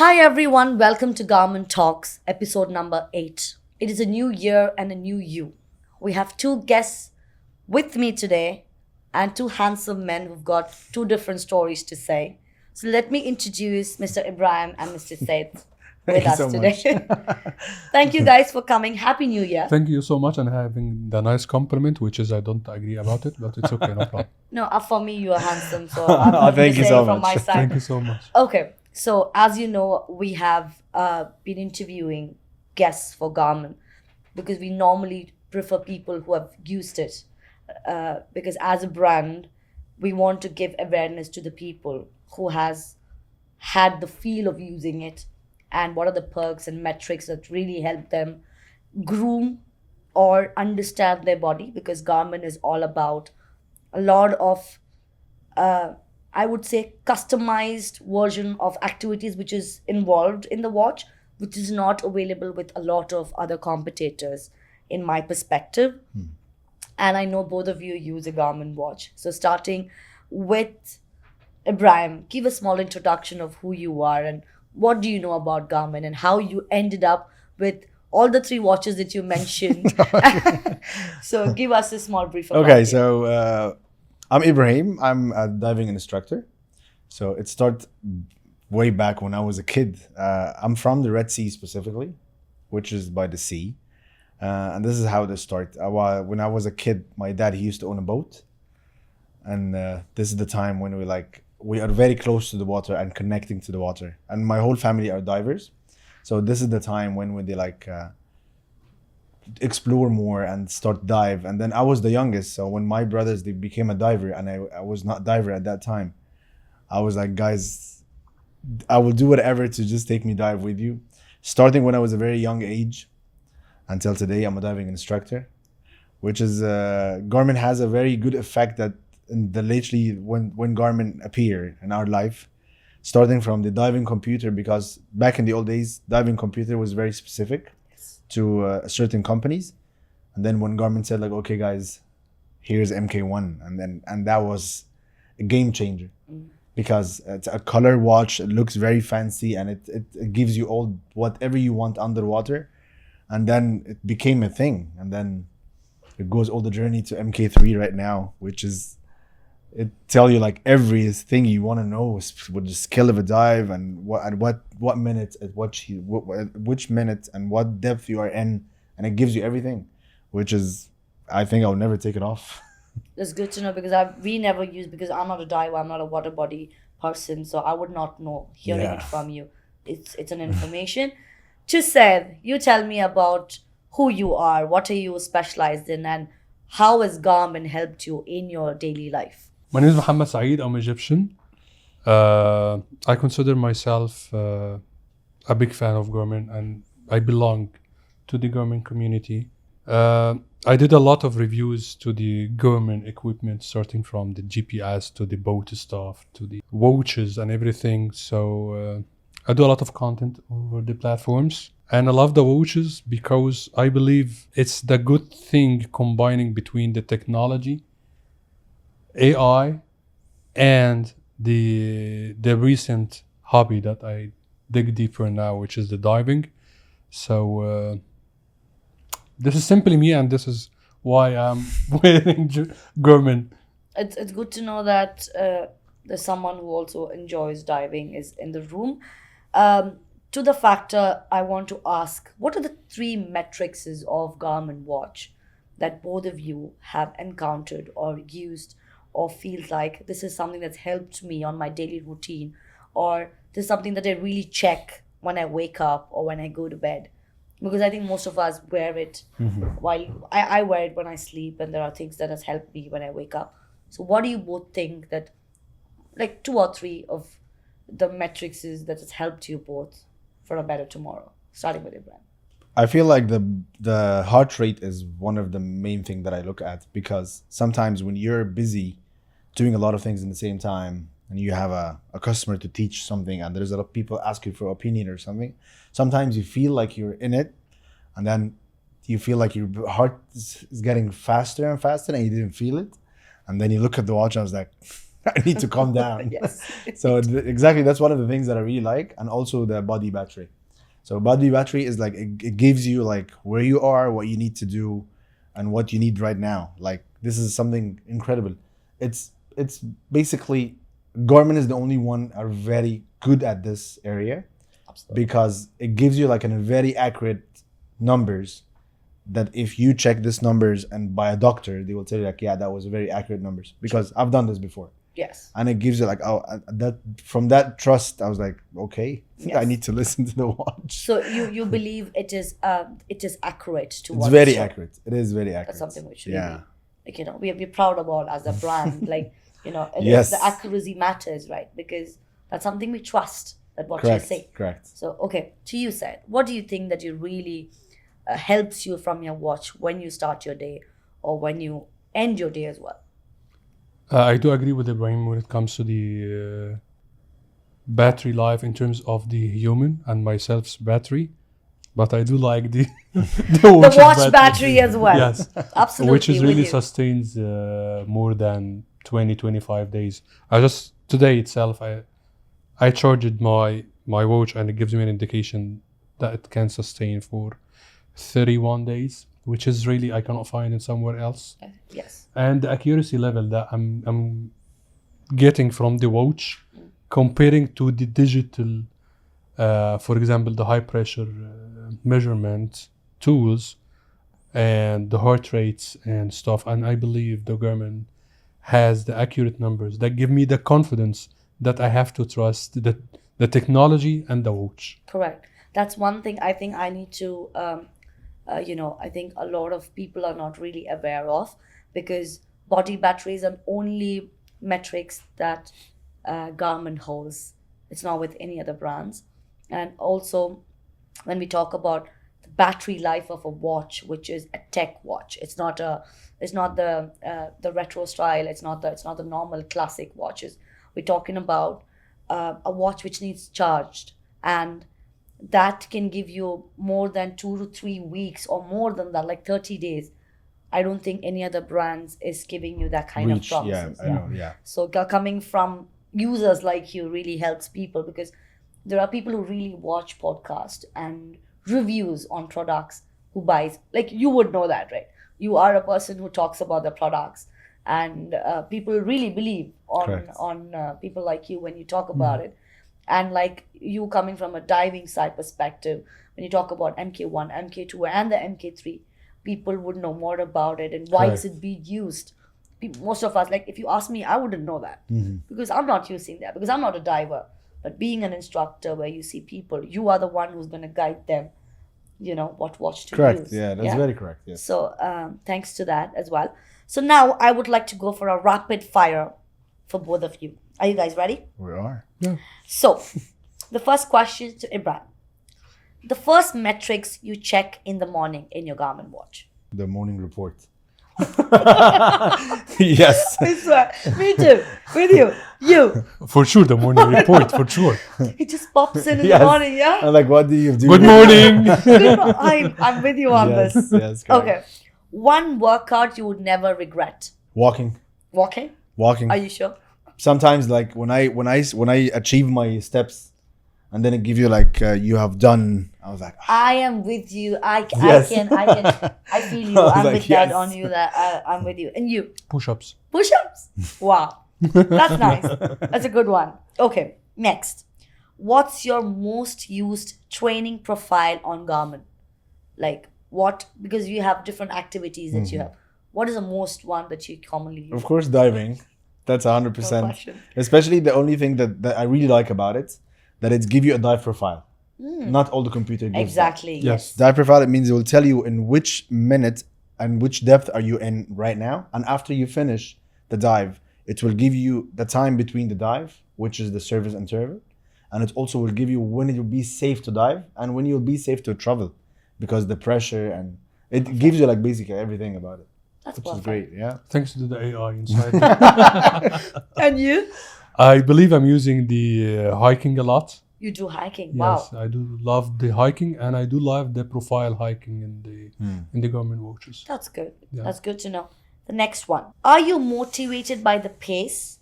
Hi everyone, welcome to Garmin Talks, episode number 8. It is a new year and a new you. We have two guests with me today and two handsome men who've got two different stories to say. So let me introduce Mr. Ibrahim and Mr. Saeed with Thank you us so today. much. Thank you guys for coming. Happy New Year. Thank you so much and having the nice compliment, which is I don't agree about it, but it's okay, no problem. No, for me you are handsome, so I'm Thank just you saying so from much. my side. Thank you so much. Okay, so as you know, we have been interviewing guests for Garmin because we normally prefer people who have used it. Because as a brand, we want to give awareness to the people who has had the feel of using it and what are the perks and metrics that really help them groom or understand their body, because Garmin is all about a lot of I would say customized version of activities which is involved in the watch, which is not available with a lot of other competitors, in my perspective. And I know both of you use a Garmin watch. So starting with Ibrahim, give a small introduction of who you are and what do you know about Garmin and how you ended up with all the three watches that you mentioned. So give us a small brief about Okay, you. so I'm Ibrahim. I'm a diving instructor. So it started way back when I was a kid. I'm from the Red Sea specifically, which is by the sea. And this is how this started. When I was a kid, my dad, he used to own a boat. And this is the time when we are very close to the water and connecting to the water. And my whole family are divers. So this is the time when they explore more and start dive. And then I was the youngest, so when my brothers, they became a diver and I was not diver at that time, I was like, guys, I will do whatever to just take me dive with you. Starting when I was a very young age until today, I'm a diving instructor, which is Garmin has a very good effect that lately when Garmin appeared in our life, starting from the diving computer, because back in the old days, diving computer was very specific to certain companies. And then when Garmin said okay guys, here's MK1, and that was a game changer, because it's a color watch, it looks very fancy, and it gives you all whatever you want underwater. And then it became a thing, and then it goes all the journey to MK3 right now, which is it tell you everything you want to know with the skill of a dive and what minute at which minute and what depth you are in, and it gives you everything, which is I think I'll never take it off. That's good to know because we never use, because I'm not a diver, I'm not a water body person, so I would not know. Hearing Yeah. it from you, it's an information. To Seth, you tell me about who you are, what are you specialized in, and how has Garmin helped you in your daily life? My name is Mohamed Saeed. I'm Egyptian. I consider myself a big fan of Garmin and I belong to the Garmin community. I did a lot of reviews to the Garmin equipment, starting from the GPS to the boat stuff to the watches and everything. So I do a lot of content over the platforms. And I love the watches because I believe it's the good thing combining between the technology, AI, and the recent hobby that I dig deeper now, which is the diving. So this is simply me, and this is why I'm wearing Garmin. It's good to know that there's someone who also enjoys diving is in the room. To the factor, I want to ask, what are the three metrics of Garmin watch that both of you have encountered or used, or feels like this is something that's helped me on my daily routine, or this is something that I really check when I wake up or when I go to bed? Because I think most of us wear it while I wear it when I sleep, and there are things that has helped me when I wake up. So what do you both think that, two or three of the metrics that has helped you both for a better tomorrow? Starting with Ibrahim. I feel like the heart rate is one of the main thing that I look at, because sometimes when you're busy doing a lot of things in the same time and you have a customer to teach something and there's a lot of people ask you for opinion or something, sometimes you feel like you're in it, and then you feel like your heart is getting faster and faster and you didn't feel it. And then you look at the watch and I was like, I need to calm down. Yes. So exactly, that's one of the things that I really like, and also the body battery. So body battery is like it gives you like where you are, what you need to do, and what you need right now. Like this is something incredible. It's basically Garmin is the only one are very good at this area. Absolutely. Because it gives you like a very accurate numbers that if you check this numbers and by a doctor, they will tell you like, yeah, that was very accurate numbers, because I've done this before. Yes. And it gives you like, oh, that from that trust, I was like, okay, Yes. I need to listen to the watch. So you believe it is accurate to It's what very it's showing. accurate. It is very accurate. That's something which yeah. really, like, you know, we're proud about as a brand. Like, you know, Yes. the accuracy matters, right? Because that's something we trust, that what Correct. you say. Correct. So, okay, to you, Said, what do you think that you really helps you from your watch when you start your day or when you end your day as well? I do agree with Ibrahim when it comes to the battery life in terms of the human and myself's battery, but I do like the The watch battery as well. Yes, Absolutely. which is with really you. sustains more than 20-25 days. I just today itself I charged my watch and it gives me an indication that it can sustain for 31 days, which is really I cannot find it somewhere else. Yes. And the accuracy level that I'm getting from the watch comparing to the digital, for example, the high pressure measurement tools and the heart rates and stuff. And I believe the Garmin has the accurate numbers that give me the confidence that I have to trust the technology and the watch. Correct. That's one thing I think I need to, I think a lot of people are not really aware of, because body batteries are only metrics that Garmin holds. It's not with any other brands. And also, when we talk about the battery life of a watch, which is a tech watch, it's not the retro style. It's not the normal classic watches. We're talking about a watch which needs charged, and that can give you more than 2 to 3 weeks or more than that, like 30 days. I don't think any other brands is giving you that kind of Yeah, promises. I know. Yeah. So coming from users like you really helps people, because there are people who really watch podcasts and reviews on products who buys. Like, you would know that, right? You are a person who talks about the products, and people really believe Correct. on people like you when you talk about it. And like you coming from a diving side perspective, when you talk about MK1, MK2, and the MK3, people would know more about it and why is it being used. Most of us, like if you ask me, I wouldn't know that because I'm not using that, because I'm not a diver. But being an instructor where you see people, you are the one who's going to guide them, you know, what watch to Correct. use. Yeah, that's very correct. Yes. So thanks to that as well. So now I would like to go for a rapid fire for both of you. Are you guys ready? We are. Yeah. So the first question to Ibrahim. The first metrics you check in the morning in your Garmin watch. The morning report. Yes. I swear. Me too. With you. You. For sure, the morning report, for sure. It just pops in Yes. the morning, yeah? I'm like, what do you do? Good morning. I'm with you on Yes, this. yes, correct. Okay. One workout you would never regret. Walking. Walking? Walking. Are you sure? Sometimes like when I achieve my steps, and then it give you like you have done. I was like, I am with you. Yes. I feel you. I was I'm like, with that yes. on you. That I'm with you. And you? Push-ups. Push-ups? Wow. That's nice. That's a good one. Okay. Next. What's your most used training profile on Garmin? Like what? Because you have different activities that you have. What is the most one that you commonly use? of course, diving. That's 100%. No question. Especially the only thing that I really like about it, that it give you a dive profile. Not all the computer gives that. Exactly. Yes. Dive profile, it means it will tell you in which minute and which depth are you in right now. And after you finish the dive, it will give you the time between the dive, which is the service interval. And it also will give you when it will be safe to dive and when you'll be safe to travel, because the pressure, and it gives you like basically everything about it. That's Which is perfect. great, yeah. Thanks to the AI inside. And you? I believe I'm using the hiking a lot. You do hiking. Wow. Yes, I do love the hiking, and I do love the profile hiking in the Garmin watches. That's good. Yeah. That's good to know. The next one. Are you motivated by the pace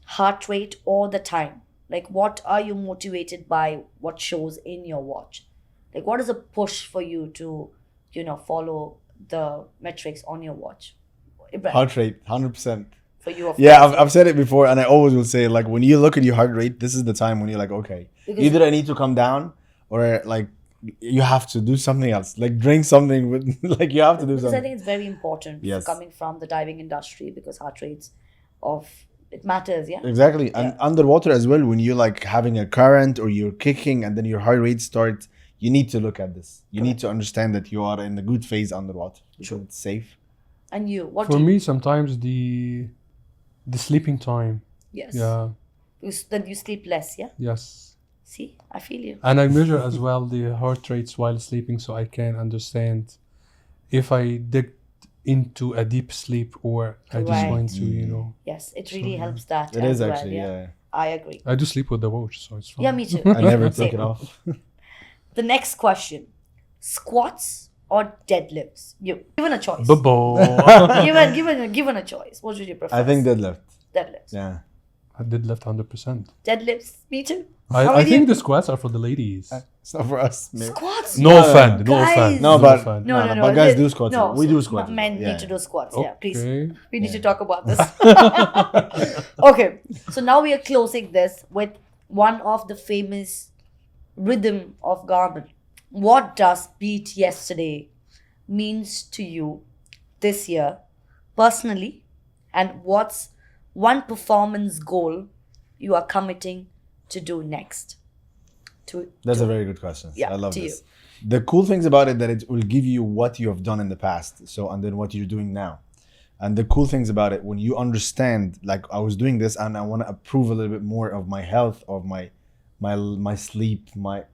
heart rate all the time? Like, what are you motivated by? What shows in your watch? Like, what is a push for you to, follow the metrics on your watch? Ibrahim, Heart rate, 100%. for you, of Yeah, course. I've said it before, and I always will say, like, when you look at your heart rate, this is the time when you're like, okay, Because- either I need to come down, or like you have to do something else, like drink something with, like you have to do Because I something. think it's very important Yes. coming from the diving industry, because heart rates it matters, yeah? Exactly, and underwater as well. When you're like having a current or you're kicking, and then your heart rate starts, you need to look at this. You need to understand that you are in a good phase underwater. Because it's safe. And you, what For do you... me, sometimes the sleeping time. Yes. Yeah. Because then you sleep less, yeah? Yes. See, I feel you. And I measure as well the heart rates while sleeping, so I can understand if I dig into a deep sleep or I just Right. want to, Yes, it really helps that. It as is well, actually, yeah. I agree. I do sleep with the watch, so it's fine. Yeah, me too. I never Same. take it off. The next question: squats or deadlifts? You given a choice. Bubble. given a choice. What would you prefer? I think deadlift. Deadlifts. Yeah. I did left 100%. Deadlifts. Me too. I many think do the squats are for the ladies. It's not for us. Maybe. Squats. No No, offense. No guys. offense. No, but- offense. No. But guys They- do squats. No, We so do squats. Men Yeah. need to do squats. Yeah, please. Okay. We need Yeah. to talk about this. Okay, so now we are closing this with one of the famous rhythm of Garmin. What does beat yesterday means to you this year personally, and what's one performance goal you are committing to do next? That's a very good question. Yeah, I love to this. The cool things about it that it will give you what you have done in the past. So, and then what you're doing now. And the cool things about it, when you understand, like I was doing this and I want to improve a little bit more of my health, of my sleep,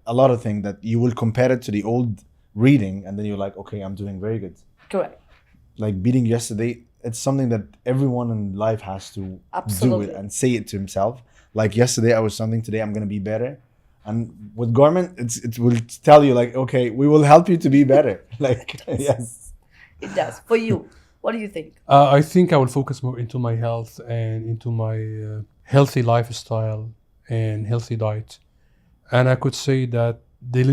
a lot of things, that you will compare it to the old reading, and then you're like, okay, I'm doing very good. Correct. Like beating yesterday, it's something that everyone in life has to Absolutely. do it and say it to himself. Like yesterday I was something, today I'm gonna be better. And with Garmin, it will tell you like, okay, we will help you to be better. Like, yes. It does. For you, what do you think? I think I will focus more into my health and into my healthy lifestyle and healthy diet. And I could say that the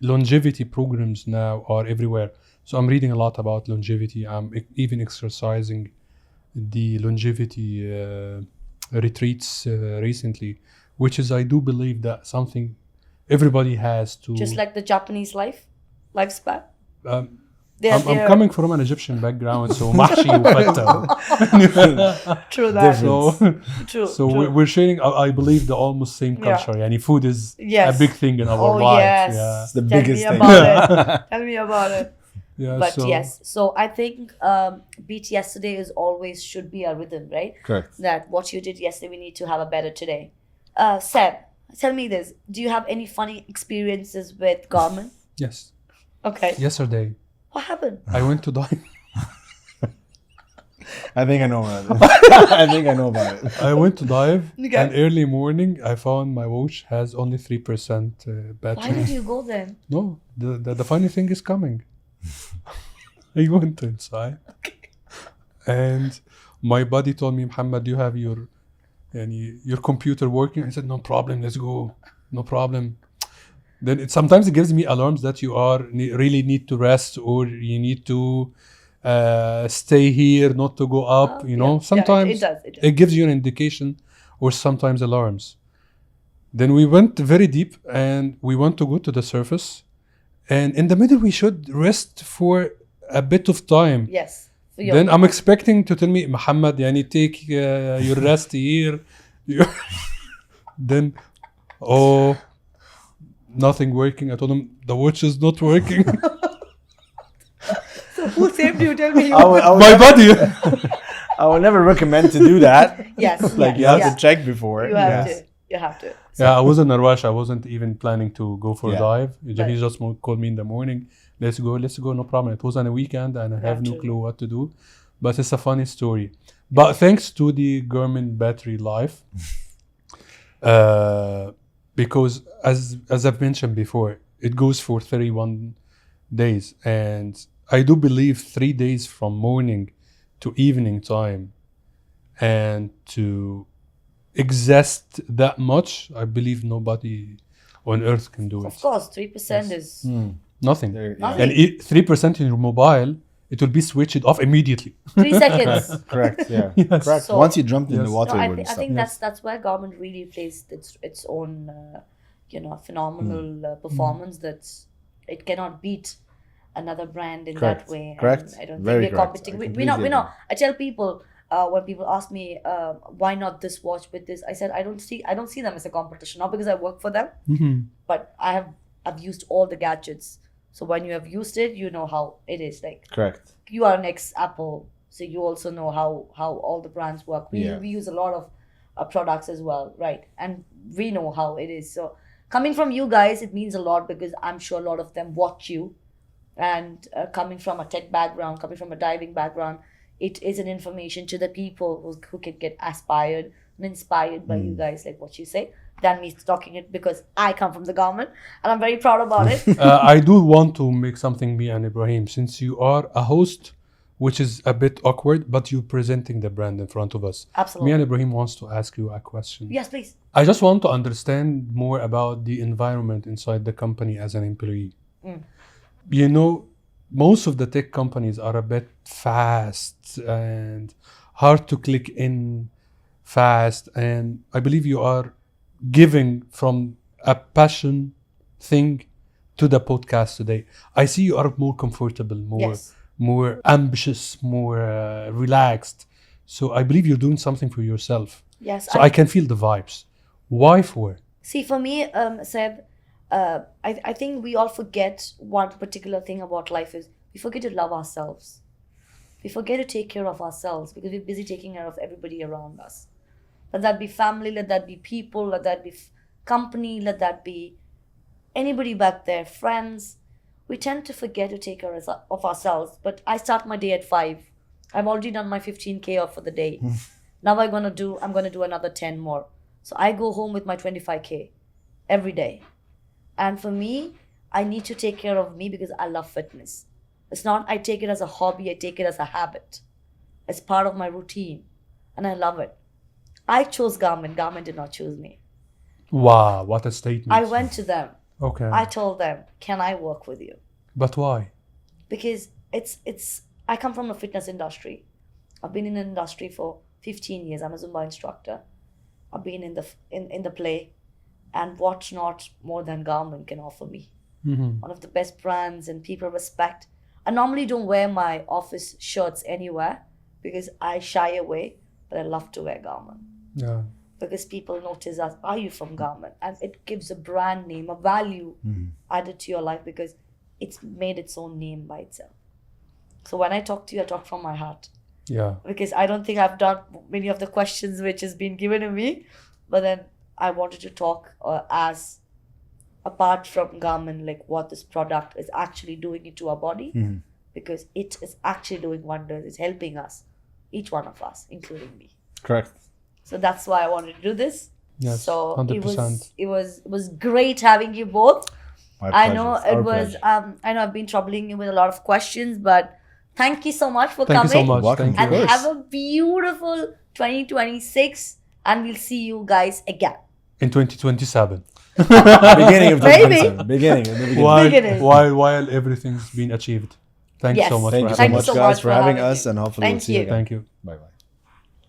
longevity programs now are everywhere. So I'm reading a lot about longevity. I'm even exercising the longevity retreats recently, which is, I do believe, that something everybody has to. Just like the Japanese lifespan. I'm They're coming from an Egyptian background, so mahshi وفتة. true that. So, True. so true. we're sharing, I believe, the almost same Yeah. culture. Yani food is Yes. a big thing in our Oh lives. yes. Yeah. It's the Tell biggest me thing. about it. Tell me about it. Yeah, But so, yes, so I think beat yesterday is always should be our rhythm, right? Correct. That what you did yesterday, we need to have a better today. Seb, tell me this: do you have any funny experiences with Garmin? Yes. Okay. Yesterday, What happened? I went to dive. I think I know about it. I think I know about it. I went to dive, Okay. and early morning, I found my watch has only 3% battery. Why did you go then? No, the funny thing is coming. I went inside, and my buddy told me, Muhammad, you have your computer working? I said, no problem, let's go, no problem. Then sometimes it gives me alarms that you really need to rest, or you need to stay here, not to go up. You know, Yeah, sometimes it does. It does. it gives you an indication, or sometimes alarms. Then we went very deep, and we want to go to the surface. And in the middle, we should rest for a bit of time. Yes. For Then I'm expecting to tell me, Muhammad, yani take your rest here. Then, nothing working. I told him, the watch is not working. Who saved you? Tell me. I would My buddy. I would never recommend to do that. Yes. Like you have to check before. You have Yes. to. You have to. Yeah, I wasn't in a rush. I wasn't even planning to go for a Yeah. dive. He Right. just called me in the morning. Let's go, no problem. It was on a weekend, and I have no Naturally. clue what to do. But it's a funny story. But thanks to the Garmin battery life, because as I've mentioned before, it goes for 31 days, and I do believe 3 days from morning to evening time, and to exist that much, I believe nobody on earth can do Of it. course, 3% is Nothing. There- Nothing. And 3% in your mobile, it will be switched off immediately. 3 seconds. Correct. Yeah. Yes. Correct. So- Once you jumped in Yes. the No, water, No, it I, would I stop. think that's where Garmin really plays its own, phenomenal performance. That's it cannot beat another brand in Correct. that way. And Correct. I don't Very think we're correct. competing. I We completely know. agree. I tell people when people ask me why not this watch with this, I said I don't see them as a competition. Not because I work for them, but I've used all the gadgets. So when you have used it, you know how it is. Like Correct. you are an ex-Apple, so you also know how all the brands work. We use a lot of products as well, right? And we know how it is. So coming from you guys, it means a lot because I'm sure a lot of them watch you. And coming from a tech background, coming from a diving background, it is an information to the people who can get aspired and inspired by you guys, like what you say, than me talking it because I come from the Garmin and I'm very proud about it. I do want to make something, me and Ibrahim, since you are a host, which is a bit awkward, but you're presenting the brand in front of us. Absolutely. Me and Ibrahim wants to ask you a question. Yes, please. I just want to understand more about the environment inside the company as an employee. You know, most of the tech companies are a bit fast and hard to click in fast. And I believe you are giving from a passion thing to the podcast today. I see you are more comfortable, Yes. more ambitious, more relaxed. So I believe you're doing something for yourself. Yes. So I can feel the vibes. Why for? See, for me, Seb, I think we all forget one particular thing about life is we forget to love ourselves. We forget to take care of ourselves because we're busy taking care of everybody around us. Let that be family, let that be people, let that be company, let that be anybody back there, friends. We tend to forget to take care of ourselves. But I start my day at 5. I've already done my 15K off for the day. Now I'm gonna do another 10 more. So I go home with my 25K every day. And for me, I need to take care of me because I love fitness. It's not I take it as a hobby, I take it as a habit. It's part of my routine. And I love it. I chose Garmin. Garmin did not choose me. Wow, what a statement. I went to them. Okay. I told them, can I work with you? But why? Because I come from a fitness industry. I've been in an industry for 15 years. I'm a Zumba instructor. I've been in the play. And what not more than Garmin can offer me. One of the best brands and people respect. I normally don't wear my office shirts anywhere because I shy away, but I love to wear Garmin. Yeah. Because people notice us, are you from Garmin? And it gives a brand name, a value added to your life because it's made its own name by itself. So when I talk to you, I talk from my heart. Yeah. Because I don't think I've done many of the questions which has been given to me, but then I wanted to talk as apart from Garmin, like what this product is actually doing into our body, because it is actually doing wonders. It's helping us, each one of us, including me. Correct. So that's why I wanted to do this. Yes, So 100%. it was great having you both. My I pleasure. know It's our it was pleasure. I know I've been troubling you with a lot of questions, but thank you so much for Thank you coming. so much. Welcome. Thank you. And Of course. have a beautiful 2026, and we'll see you guys again. In 2027. Beginning of the Maybe. beginning. In the beginning. While, Beginning. while everything's been achieved. Thank you Yes. so much Thank for you so Thank you having much, so guys, much for for having having us, me. and hopefully we'll Thank see you you. again. Thank you. Bye bye.